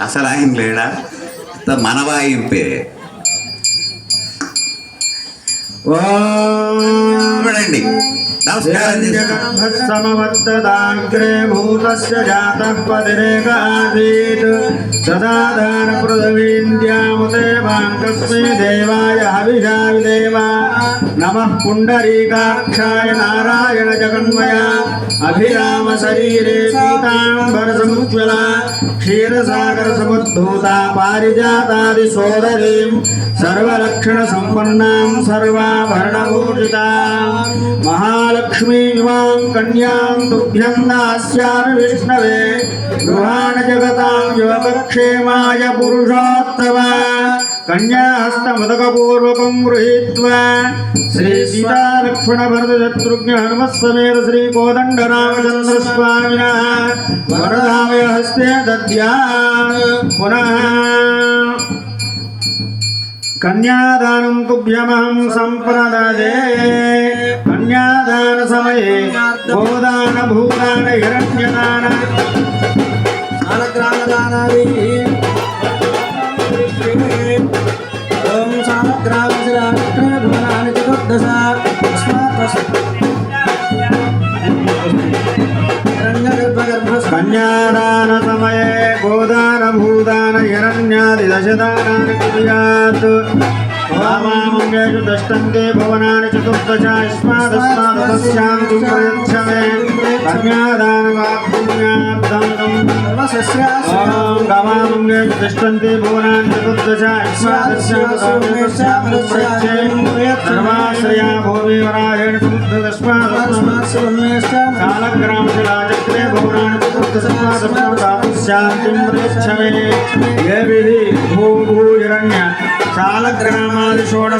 అసలు ఆయన లేడా? మన వాయింపే. ఓడండి సమవర్తదాగ్రే భూతస్య జాతః పదిరేకాసీత్ సదాదాన పృథివీంద్యాముతే వాంకస్మే దేవాయ హవిషా విదేవ నమః పుండరీకాక్షాయ నారాయణ జగన్మయ అభిరామ శరీరే పీతాంబర సముజ్వల క్షీరసాగర సముద్భూత పారిజాతాది సోదరీం సర్వలక్షణ సంపన్నాం సర్వాభరణభూషితాం మహాలక్ష్మీవాం కన్యాం తుభ్యం దాస్యామి విష్ణవే గృహాణ జగతాం యోగక్షేమాయ పురుషోత్తమ కన్యాహస్తముదకపూర్వకం గృహీత్వా శ్రీ సీతాలక్ష్మణ భరత శత్రుఘ్న హనుమత్ సమేత శ్రీ కోదండ రామచంద్ర స్వామిన వరదామయ హస్తే దద్యా పునః కన్యాదానం తుభ్యమహం సంప్రదదే కన్యాదాన సమయే గోదాన భూదాన హిరణ్యదాన సాలగ్రామదానాది ఓం సాలగ్రామశిలాని చతుర్దశ కన్యాదాన సమయే గోదాన భూదాన హిరణ్యాది దశదానాని కుర్యాత్ వామామంగేషు దష్టంతే భవనాని చతుర్దశ ఇస్మాదస్మాదస్యాంతు ప్రయచ్చమే కన్యాదానవాపుణ్యార్థం ఓం గమామంగేషు దష్టంతే భవనాని చతుర్దశ ఇస్మాదస్యాంతు సర్వాశ్రయా భూమివరాయేణ సాలగ్రామశిలాచక్రే భవనాని చతుర్దశాంతిం ప్రయచ్చమే ఏ విధి భూభూహిరణ్య సాలగ్రామాది షోడమ